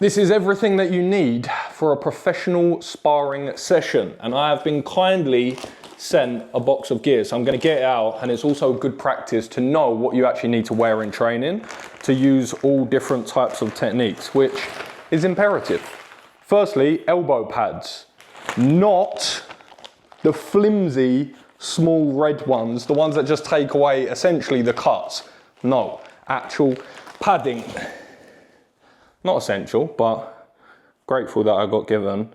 This is everything that you need for a professional sparring session, and I have been kindly sent a box of gear, so I'm going to get it out, and it's also good practice to know what you actually need to wear in training to use all different types of techniques, which is imperative. Firstly, elbow pads, not the flimsy small red ones, the ones that just take away essentially the cuts. No, actual padding. Not essential, but grateful that I got given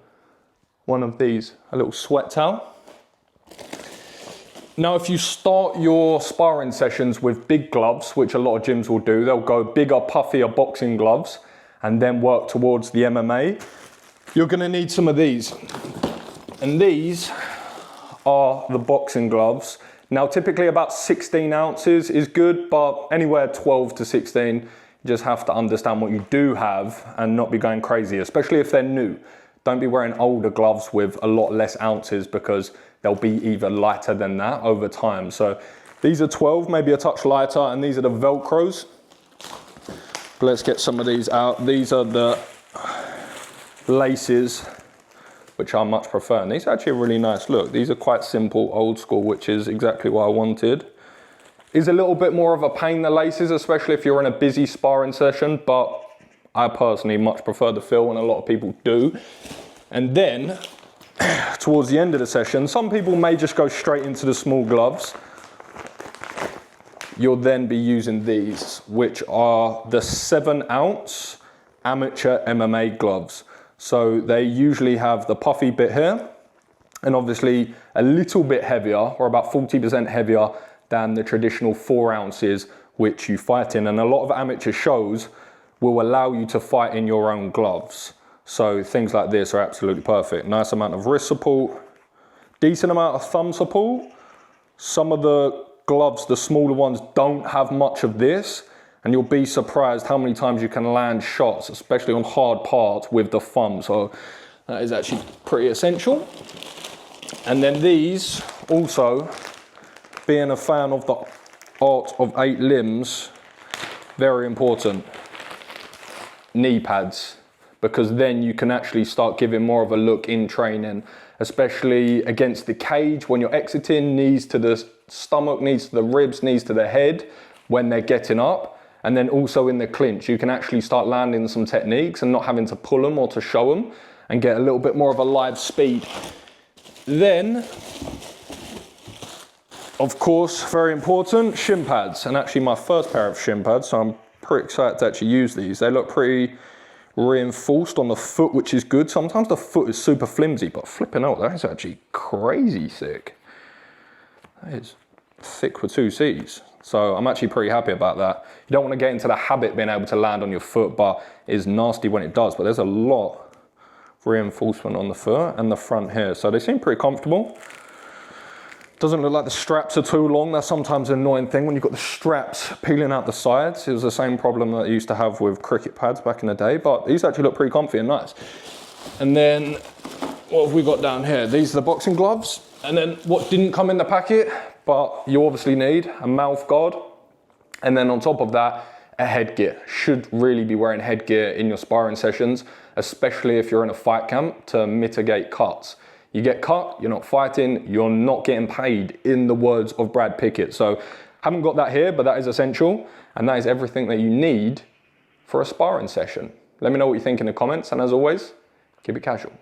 one of these, a little sweat towel. Now, if you start your sparring sessions with big gloves, which a lot of gyms will do, they'll go bigger, puffier boxing gloves and then work towards the MMA. You're gonna need some of these. And these are the boxing gloves. Now, typically about 16 ounces is good, but anywhere 12 to 16, you just have to understand what you do have and not be going crazy, especially if they're new. Don't be wearing older gloves with a lot less ounces because they'll be even lighter than that over time. So these are 12, maybe a touch lighter, and these are the Velcros. Let's get some of these out. These are the laces, which I much prefer. And these are actually a really nice look. These are quite simple, old school, which is exactly what I wanted. Is a little bit more of a pain, the laces, especially if you're in a busy sparring session, but I personally much prefer the feel, and a lot of people do. And then, towards the end of the session, some people may just go straight into the small gloves. You'll then be using these, which are the 7-ounce amateur MMA gloves. So they usually have the puffy bit here, and obviously a little bit heavier, or about 40% heavier than the traditional 4 ounces which you fight in. And a lot of amateur shows will allow you to fight in your own gloves. So things like this are absolutely perfect. Nice amount of wrist support, decent amount of thumb support. Some of the gloves, the smaller ones, don't have much of this, and you'll be surprised how many times you can land shots, especially on hard parts, with the thumb. So that is actually pretty essential. And then these also, being a fan of the art of 8 limbs, very important, knee pads, because then you can actually start giving more of a look in training, especially against the cage when you're exiting, knees to the stomach, knees to the ribs, knees to the head when they're getting up. And then also in the clinch, you can actually start landing some techniques and not having to pull them or to show them, and get a little bit more of a live speed. Then, of course, very important, shin pads. And actually my first pair of shin pads, so I'm pretty excited to actually use these. They look pretty reinforced on the foot, which is good. Sometimes the foot is super flimsy, but flipping out, that is actually crazy thick. That is thick for 2 C's. So I'm actually pretty happy about that. You don't want to get into the habit of being able to land on your foot, but it's nasty when it does. But there's a lot of reinforcement on the foot and the front here. So they seem pretty comfortable. Doesn't look like the straps are too long. That's sometimes an annoying thing when you've got the straps peeling out the sides. It was the same problem that I used to have with cricket pads back in the day, but these actually look pretty comfy and nice. And then what have we got down here? These are the boxing gloves. And then what didn't come in the packet, but you obviously need a mouth guard. And then on top of that, a headgear. Should really be wearing headgear in your sparring sessions, especially if you're in a fight camp, to mitigate cuts. You get cut, you're not fighting, you're not getting paid, in the words of Brad Pickett. So haven't got that here, but that is essential. And that is everything that you need for a sparring session. Let me know what you think in the comments. And as always, keep it casual.